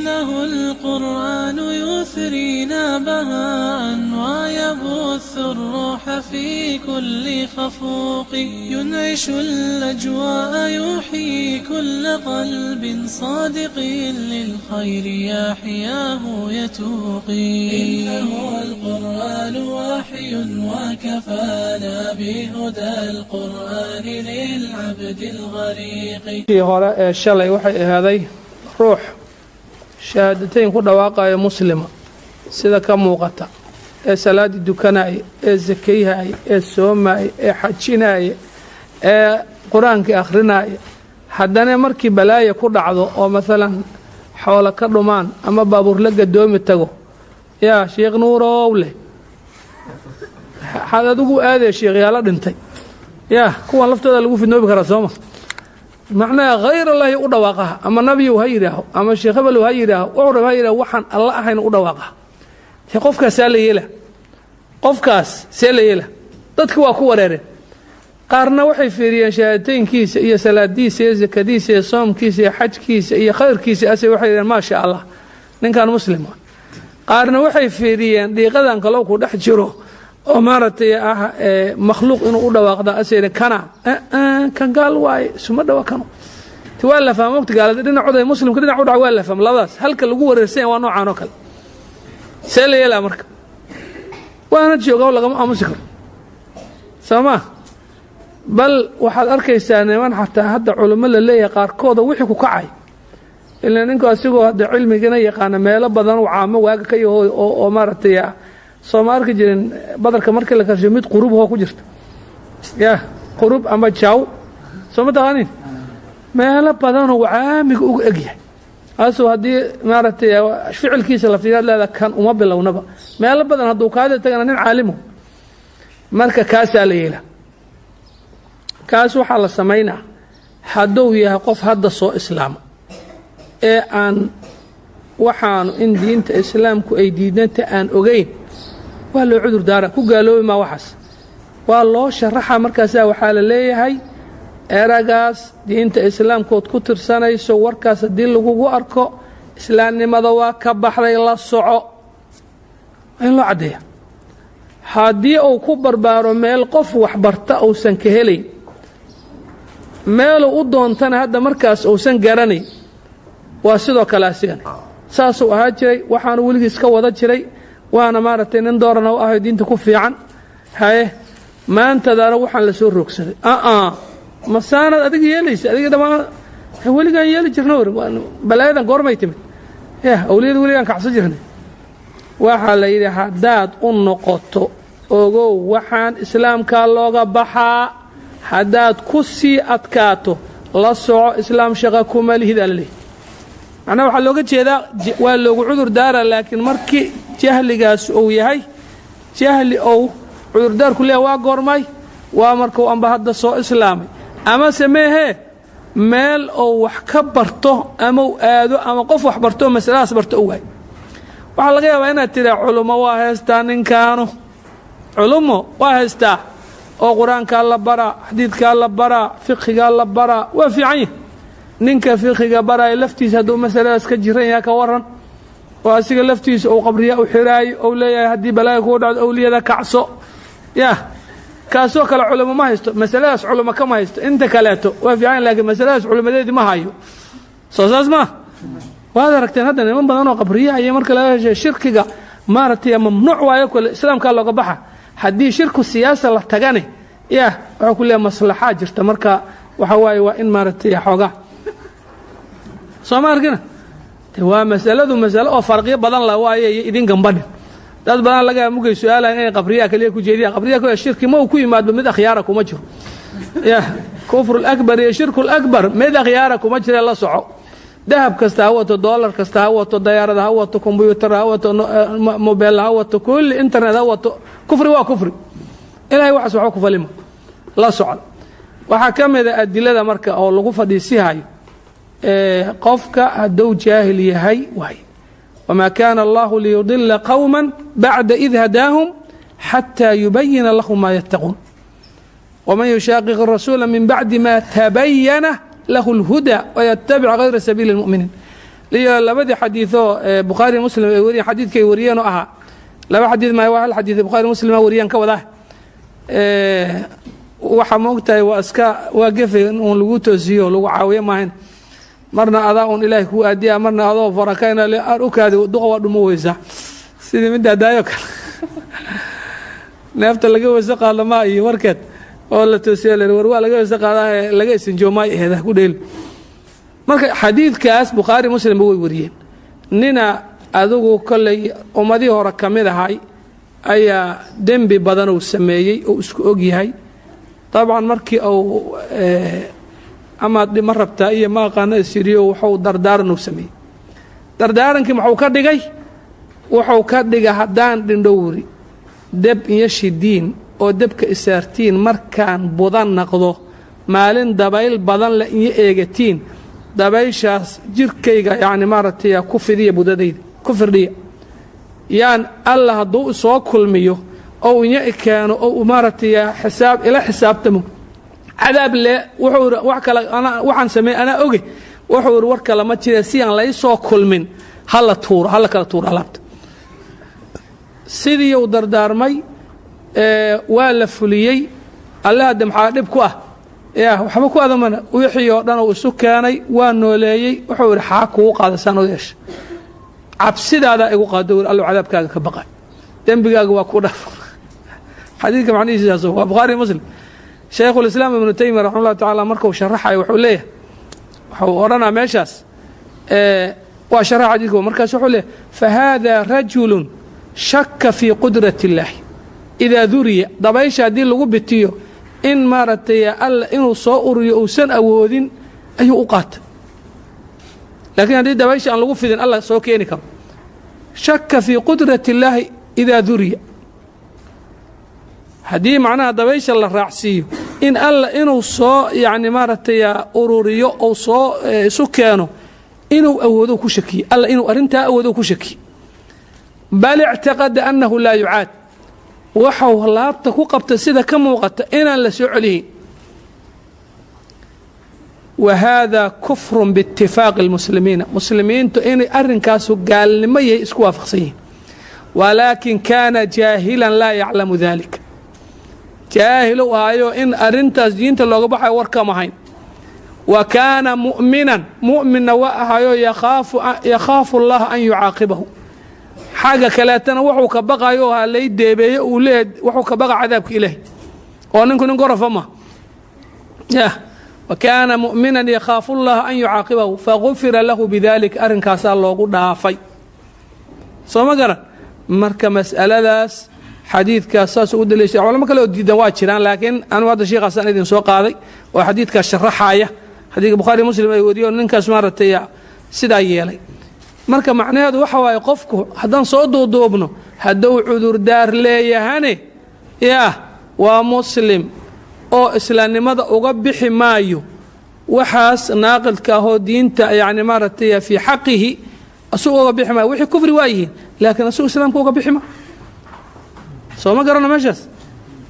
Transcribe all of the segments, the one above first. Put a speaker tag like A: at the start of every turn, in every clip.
A: إنه القرآن يثرينا بهاء ويبث الروح في كل خفوق ينعش الأجواء يحيي كل قلب صادق للخير يحياه يتوقي إنه القرآن وحي وكفانا بهدى القرآن للعبد الغريق
B: في هراء شلي وحي هذا روح شهادتين كل واقع مسلمة سيدا كموقتا صلاة الدكاناي الزكيهاي السوماي حجيناي قرآن كأخرناي حدنا مركي بلايا كل عضو أو مثلا حول كرمان أما بابور لقى الدوم التقو يا شيخ نور أولي هذا دقو هذا الشيخ يا لدنتي يا كون لفتو لقو في النوبة كرسومة معناه غير الله يقول واقعها أما النبي وهيره أما الشيخ بل وهيره وعرب هيره وحن الله حين يقول واقعها قفك سالي له قفك سالي له تدك وريره قارنا وحي فيريان شهادتين كيس إيا سلاديس إيا زكاديس إيا صوم كيس إيا حج كيس إيا خير كيس أسي وحي ما شاء الله نين كان مسلم قارنا وحي فيريان دي غدا انقلوكو دح جيرو ومارتي مخلوق إنه أودا واقدا أسيري كان قال واي سمد وكانوا توالى فهموك قال دينا عودا مسلم كدينا عودا ولا فهم لباس هل كان لقوه رسين وانو عانو كل سيلي يلا مركب وانا تشيو قول لغم أمسكم سما بل waxaad arkaysaa niman xataa hadda culimada leeyahay qaarkood wixii ku kacay ilaa ninka asigoo hadda cilmigana yaqaan meelo badan oo caamo waaga ka yahay oo maartay Soomaarka jirin badarka markii la karsho mid qurub oo ku jirta ya qurub ama jaaw soo ma taqaanin meelo badan oo caamiga ugu egyahay asoo hadii maartay ficilkiisa la fiiraad leeda kan uma bilownaba meelo badan haduu kaada tagana nin caalimo marka kaasa la yeelaa kaas waxa la sameeyna haduu yahay qof hadda soo islaam ee aan waxaan in diinta islaamku ay diidanta aan ogeyn waa loo cudur daara ku gaaloobi ma waxas waa loo sharaxa markaas waxa la leeyahay eragaas diinta islaamkood ku tirsanayso warkaas hadii lagu arko islaamnimada waa ka baxday la soco in la cadeeyo hadii uu ku barbaaro meel qof wax barta oo san ka helay meel u doontana hadda markaas oo san garanay waa sidoo kale asigan saasoo ahaa jiray waxaan waligiis ka wada jiray waana maartay nin doorana oo ah diinta ku fiican haye maanta daana waxaan la soo roogsaday masaanad adiga yeelaysa adiga dhamaan waligan yeeli jirno balaayadan goormay timid ya awliyada waligan ka xasoo jirnay waxa la yiraahdaa hadaad u noqoto ogo waxaan islaamka looga baxaa hadaad ku sii adkaato la soco islaam shaqa kuma lihidalli ana waxa looga jeedaa waa loogu cudur daara laakiin markii jahligaas uu yahay jahli oo cudur daar ku leeyahay waa goormay waa markuu amba hadda soo islaamay ama sameehe meel oo wax ka barto ama aado ama qof wax barto mas'alaas barto oo waay waxa laga yaabaa inaad tira culimo waa haystaan ninkaanu culimo waa haystaa oo quraanka la bara xadiidka la bara fiqhiga la bara waa fiican ninka fiqhiga bara laftiisa haduu mas'alaas ka jiran yahay ka waran oo asiga laftiisa oo qabriya u xiraay oo leeyahay hadii balaa ku dhacdo awliyada kacso ya kaasoo kala culimo ma haysto mas'alaas culimo kama haysto inta kaleeto waa fiican laakiin mas'alaas culimadeedii ma hayo soo saasma waad aragteen hadda niman badan oo qabriya ay marka la heshay shirkiga maartay mamnuuc waayo kale islaamka looga baxa hadii shirku siyaasad la tagane ya waxa ku leeyahay maslaxa jirta marka waxa waaye waa in maartay xoga Soomaarkina waa mas'alo oo farqiyo badan la waaye idin gamban dad badan laga mugay su'aalaan in qabriya kaliya ku jeediya qabriya ku shirki ma ku yimaado mid akhyaara kuma jiro ya kufr al-akbar ya shirku al-akbar mid akhyaara kuma jiro la soco dahab kasta wato dollar kasta wato dayarada wato computer wato mobile wato kull internet wato kufri waa kufri ilaahay waxa soo ku falimo la soco waxa kamida adilada marka oo lagu fadhiisihayo قفك أدو جاهل يهي وهي وما كان الله ليضل قوما بعد إذ هداهم حتى يبين لهم ما يتقون ومن يشاقق الرسول من بعد ما تبين له الهدى ويتبع غير سبيل المؤمنين liyo labadii xadiiثoo bukhaari muslim ay wariyeen xadiidkay wariyeen oo ahaa laba xadiid maayo waa hal xadiid bukhaari muslim wariyeen ka wadaa waxa moogtahay waa gefe in lagu toosiyo lagu caawiyo maahan marna adaa un ilaahay ku aadiya marna adoo farakayna aan u kaadi duqa waa dhumo weysaa sidii midda daayo kale neefta laga weysa qaado ma iyo warkeed oo la toosiyo la war waa laga weysa qaadaa laga isinjoomay eeda ku dheel marka xadiidkaas bukhaari muslim way wariyeen nina adigu kolley ummadii hore kamid ahay ayaa dembi badan uu sameeyey oo isku og yahay طبعا markii uu ama ma rabtaa iyo ma aqaana siriyo wuxuu dardaaran u sameeyay dardaarankii wuxuu ka dhigay haddaan dhindhowri dab iyo shidiin oo dabka isaartiin markaan budan naqdo maalin dabayl badan la iyo eegatiin dabayshaas jirkayga yani maaragtay ku fidiya budadayda ku firdhiya yaan allah hadduu soo kulmiyo oo inya keeno oo maaragtay xisaabtamo cadaab le wuxuu wax kale waxaan sameey ana oge wuxuu war kale ma jira si aan la soo kulmin hala kala tuuro alaabta sidii uu dardaarmay waa la fuliyey allah hadda maxaa dhib ku ah waxba ku adamana wixii oo dhan uu isu keenay waa nooleeyey wuxuu yidhi xaa kugu qaadasaan u yeesha cabsidaada igu qaado allo cadaabkaaga ka baqay dembigaaga waa ku dhaaf xadiidka macnihiisaas waa bukhaari muslim شيخ الإسلام ابن تيمية رحمه الله تعالى مركو شرحها وحوليه ورانا ماشاس وشرح حديثه مركز وحوليه فهذا رجل شك في قدرة الله إذا ذري ضبايش هذه اللي قبتيه إن مارتي ألا إنه صائر يؤسن أودين أي أوقات لكن هذه ضبايش أن لقوا في الله سوكينكم شك في قدرة الله إذا ذري هذه معناها ضبايش الله راعسيه إن الله إنه صا يعني مارتي أوروريو أو صا سكانه إنه أودو كشكي الله إنه أرنتها أودو كشكي بل اعتقد أنه لا يعاد وحو الله تكو قبت سيدة كم وقت إن لسعليه وهذا كفر باتفاق المسلمين مسلمين إن أرن كاسو قال لما يسكوا فخصيه ولكن كان جاهلا لا يعلم ذلك جاهل وهايو إن أرنتاس دينتا لوغا بخاي وركا ماهين وكان مؤمن وهايو يخاف الله أن يعاقبه حاجة كلاتنا وحو كبقايو هالي ديبيه وليد وحو كبقى عذابك إليه وننكو ننقر فما وكان مؤمنا يخاف الله أن يعاقبه فغفر له بذلك أرن كاسال لوغو دافي سوما قرأ مركا مسألة داس حديث كاساس ودليش علماء كانوا يديدوا واجران لكن أنا هذا الشيء قصدي إذن سوق هذا وحديث كالشرحاية حديث البخاري مسلم يوديون إنك اسمارة يا سدايا لي مركب معناه هذا وحوا يقفكوا حدان صوته ضوبنا هدو عذر دار لي هني يا ومسلم أو إسلام ماذا أقبح مايو وحاس ناقل كهو دينتا يعني مارة في حقه أسوء أقبح ما وحي كفر وايه لكن أسوء إسلام أقبح ما soo ma garana meeshaas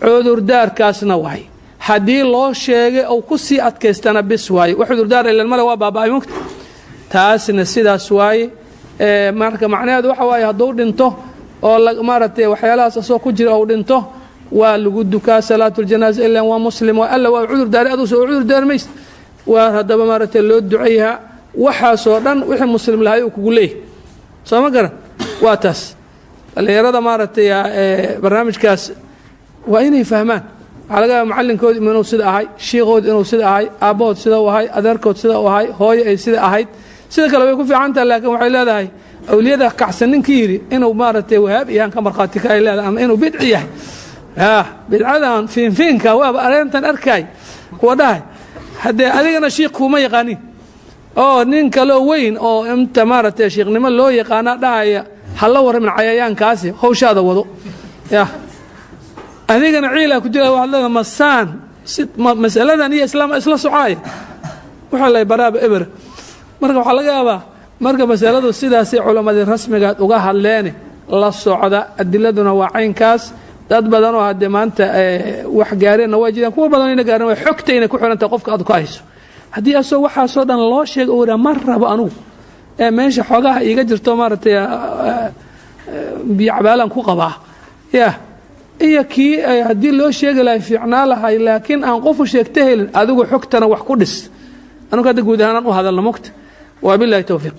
B: cudurdaarkaasna waay haddii loo sheegay oo ku sii adkaystana bis waaye wax cudurdaar ilaa mala waa baaba'ay mugta taasna sidaas waaye marka macnaheedu waxa waaye hadduu dhinto oo maaragtay waxyaalahaas soo ku jira oo dhinto waa lagu dukaa salaatul janaaza ilaa waa muslim waa alla waa cudurdaar aduu soo cudurdaar mays waa hadaba maaragtay loo duceeyaa waxaasoo dhan wixii muslim lahay uu kugu leeyahay soo ma garan waa taas dhalinyarada maaragtay barnaamijkaas waa inay fahmaan waxaa laga yaaba macallinkood inuu sida ahay shiikhood inuu sida ahay aabbahood sida u ahay adeerkood sida u ahay hooyo ay sida ahayd sida kale way ku fiican tahay laakiin waxay leedahay awliyada kacsan ninkii yidhi inuu maaragtay wahaab iyahan ka markhaati ka ay leedahay ama inuu bidci yahay bidcadan fiinfiinka waaba arrintan arkay kuwa dhahay haddee adigana shiikh kuma yaqaanin oo nin kaloo weyn oo inta maaragtay shiikhnimo loo yaqaana dhahaya halla warramin cayayaankaasi hawshaada wado adigana ciila ku jira waxa la masaan mas'aladan iyo islaam isla socaay waxa la baraaba eber marka waxa laga yaabaa marka mas'aladu sidaas culimadii rasmiga uga hadleen la socda adiladuna waa caynkaas dad badan oo hadda maanta wax gaareen waajidaan kuwa badan ina gaareen way xogtayna ku xiranta qofka aad ku hayso hadii asoo waxa soo dhan loo sheego oo mar rabo anugu meesha xoogaha iiga jirto maaragtay biyo cabaalan ku qabaa ya iyo kii haddii loo sheegi lahay fiicnaa lahay laakiin aan qofu sheegta helin adigu xogtana wax ku dhis anugu hadda guud ahaan u hadalna mogta waa billahi tawfiiq